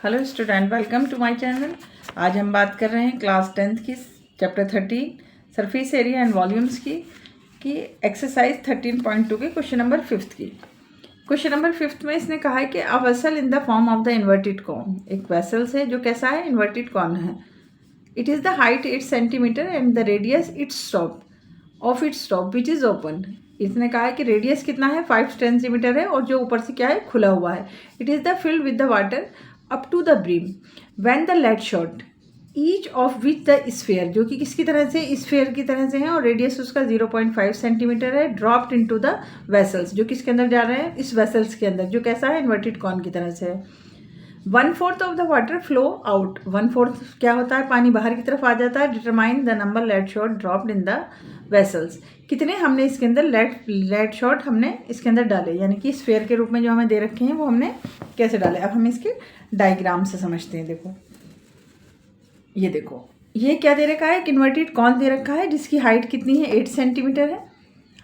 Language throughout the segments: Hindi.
Hello student, welcome to my channel. आज हम बात कर रहे हैं क्लास 10th की chapter 13 surface area and volumes की एक्सरसाइज 13.2 के क्वेश्चन नंबर 5 की। क्वेश्चन नंबर 5 में इसने कहा है कि a vessel in the form of the inverted cone, एक वेसल है जो कैसा है, इन्वर्टेड कॉन है। It is the height 8 centimetre and the radius its top which is open. इसने कहा है कि रेडियस कितना है, 5 सेंटीमीटर है और जो ऊपर से क्या है, खुला हुआ है। It is the filled with the water up to the brim when the lead shot each of which the sphere, जो कि किसकी तरह से, स्फेयर की तरह से है और रेडियस उसका 0.5 सेंटीमीटर है, ड्रॉप्ड इनटू द वेसल्स, जो किसके अंदर जा रहे हैं, इस वेसल्स के अंदर, जो कैसा है, इन्वर्टेड कॉन की तरह से है। 1/4 of the water flow out, 1/4 क्या होता है, पानी बाहर की तरफ आ जाता है। Determine the number lead shot dropped in the vessels, कितने हमने इसके अंदर लेड शॉट हमने इसके अंदर डाले, यानी कि स्फेयर के रूप में जो हमें दे रखे हैं वो हमने कैसे डाले। अब हम इसके डायग्राम से समझते हैं। देखो, ये देखो, ये क्या दे रखा है, इन्वर्टेड कॉन दे रखा है जिसकी हाइट कितनी है, 8 सेंटीमीटर है।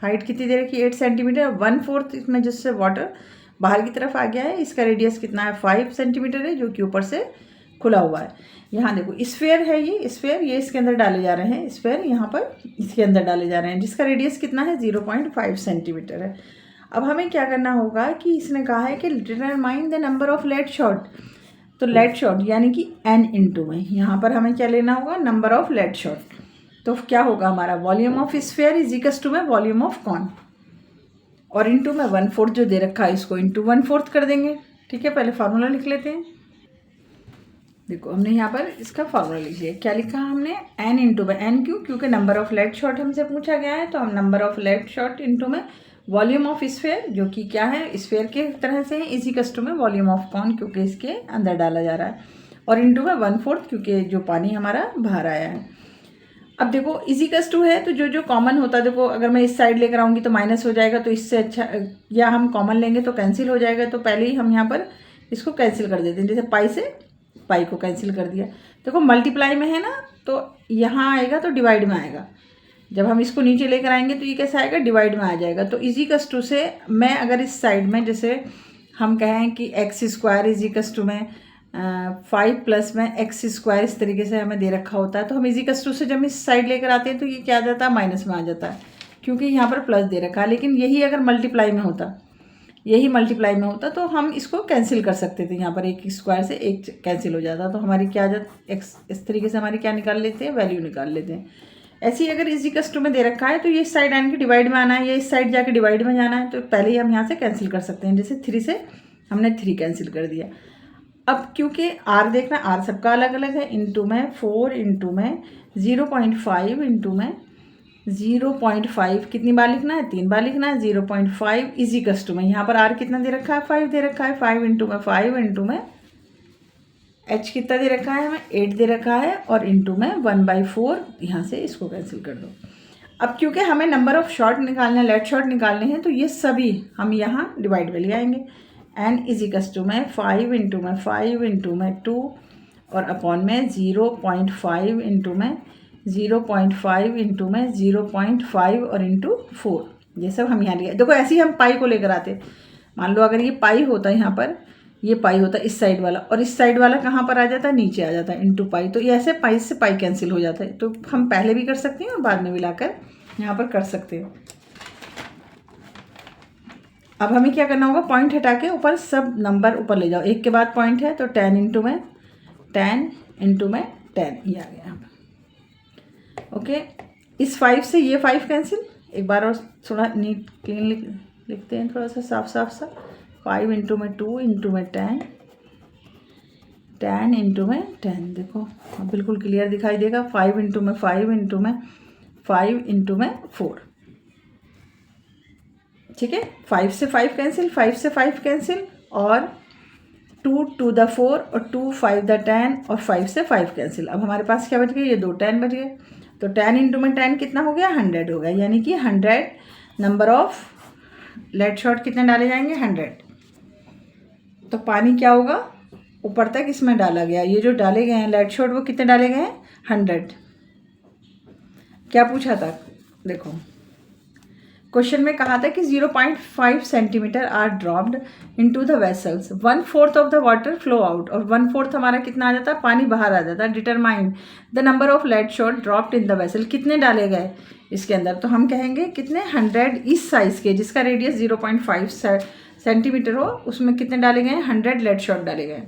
हाइट कितनी दे रखी है, 8 सेंटीमीटर। 1/4 इसमें जिससे वाटर बाहर की तरफ आ गया है। इसका रेडियस कितना है, 5 सेंटीमीटर है, जो कि ऊपर से खुला हुआ है। यहाँ देखो, स्फेयर है, ये स्फेयर, ये इसके अंदर डाले जा रहे हैं, स्फेयर यहाँ पर इसके अंदर डाले जा रहे हैं, जिसका रेडियस कितना है, 0.5 सेंटीमीटर है। अब हमें क्या करना होगा कि इसने कहा है कि determine the number of lead shot, तो लेड शॉट यानी कि n इंटू में, यहाँ पर हमें क्या लेना होगा, नंबर ऑफ लेड शॉट। तो क्या होगा हमारा, volume of sphere is equals to में वॉल्यूम ऑफ कॉन, और इंटू में 1/4 जो दे रखा है इसको इंटू 1/4 कर देंगे। ठीक है, पहले फार्मूला लिख लेते हैं। देखो, हमने यहाँ पर इसका फार्मूला लिख लिया। क्या लिखा हमने, n इंटू में, n क्यों, क्योंकि नंबर ऑफ लेड शॉट हमसे पूछा गया है, तो हम number of lead shot into में वॉल्यूम ऑफ स्फेयर, जो कि क्या है, स्फेयर के तरह से है, इसी कस्टू में वॉल्यूम ऑफ कॉन, क्योंकि इसके अंदर डाला जा रहा है, और इंटू में 1/4 क्योंकि जो पानी हमारा बाहर आया है। अब देखो, इजी कस्टू है तो जो जो कॉमन होता है, देखो अगर मैं इस साइड लेकर आऊँगी तो माइनस हो जाएगा, तो इससे अच्छा, या हम कॉमन लेंगे तो कैंसिल हो जाएगा, तो पहले ही हम यहाँ पर इसको कैंसिल कर देते हैं। जैसे पाई से पाई को कैंसिल कर दिया। देखो, मल्टीप्लाई में है ना, तो यहाँ आएगा तो डिवाइड में आएगा। जब हम इसको नीचे लेकर आएंगे तो ये कैसा आएगा, डिवाइड में आ जाएगा। तो इज इक्वल्स टू से मैं अगर इस साइड में, जैसे हम कहें कि x² इज इक्वल्स टू में 5 प्लस में x², इस तरीके से हमें दे रखा होता है, तो हम इज इक्वल्स टू से जब इस साइड लेकर आते हैं तो ये क्या आ जाता है, माइनस में आ जाता है, क्योंकि यहाँ पर प्लस दे रखा है। लेकिन यही अगर मल्टीप्लाई में होता, तो हम इसको कैंसिल कर सकते थे। यहाँ पर 1² से 1 कैंसिल हो जाता, तो हमारी क्या आ जाता, x इस तरीके से हमारी क्या निकाल लेते हैं, वैल्यू निकाल लेते हैं। ऐसे ही अगर इज इक्वल्स टू में दे रखा है तो ये इस साइड आने के डिवाइड में आना है, या इस साइड जाके डिवाइड में जाना है, तो पहले ही हम यहाँ से कैंसिल कर सकते हैं। जैसे 3 से हमने 3 कैंसिल कर दिया। अब क्योंकि r देखना, r सबका अलग अलग है, इंटू में 4 इंटू में 0.5 इंटू में 0.5, कितनी बार लिखना है, 3 बार लिखना है, 0.5 इज इक्वल्स टू में, यहाँ पर r कितना दे रखा है, 5 दे रखा है, 5 इंटू में 5 इंटू में h कितना दे रखा है, हमें 8 दे रखा है, और इंटू में 1/4, यहाँ से इसको कैंसिल कर दो। अब क्योंकि हमें नंबर ऑफ शॉट निकालना है, लेड शॉट निकालने हैं, तो ये सभी हम यहाँ डिवाइड में ले आएंगे। n इज इक्वल्स टू में 5 इंटू में 5 इंटू में 2 और अपॉन में 0.5 इंटू में 0.5 इंटू में 0.5 और इंटू 4, ये सब हम यहाँ लिया। देखो, ऐसे ही हम पाई को लेकर आते। मान लो अगर ये पाई होता है, यहाँ पर ये पाई होता है इस साइड वाला, और इस साइड वाला कहाँ पर आ जाता है, नीचे आ जाता है, इंटू पाई, तो ये ऐसे पाई से पाई कैंसिल हो जाता है। तो हम पहले भी कर सकते हैं और बाद में भी लाकर यहाँ पर कर सकते हैं। अब हमें क्या करना होगा, पॉइंट हटा के ऊपर सब नंबर ऊपर ले जाओ, एक के बाद पॉइंट है, तो 10 इंटू में 10 इंटू में 10, ये आ गया यहाँ पर। ओके, इस 5 से ये 5 कैंसिल, एक बार और थोड़ा नीट क्लीन लिखते हैं, थोड़ा सा साफ सा। 5 इंटू में 2 इंटू में 10, 10 इंटू में 10, देखो अब बिल्कुल क्लियर दिखाई देगा। 5 इंटू में 5 इंटू में 5 इंटू में 4, ठीक है। 5 से 5 कैंसिल, 5 से 5 कैंसिल, और 2 to the 4 और 2 5 the 10 और 5 से 5 कैंसिल। अब हमारे पास क्या बच गया, ये 2 10 बच गए, तो 10 इंटू में 10 कितना हो गया, 100 हो गया, यानी कि 100 नंबर ऑफ लेड शॉट कितने डाले जाएंगे, 100। तो पानी क्या होगा, ऊपर तक इसमें डाला गया, ये जो डाले गए हैं लेड शॉट वो कितने डाले गए हैं, 100। क्या पूछा था, देखो क्वेश्चन में कहा था कि 0.5 centimetre are dropped into the vessels, 1/4 of the water flow out, और 1/4 हमारा कितना आ जाता है, पानी बाहर आ जाता है। Determine the number of lead shot dropped in the vessel, कितने डाले गए इसके अंदर, तो हम कहेंगे कितने 100 इस साइज़ के जिसका रेडियस 0.5 सेंटीमीटर हो, उसमें कितने डाले गए, 100 लेड शॉट डाले गए।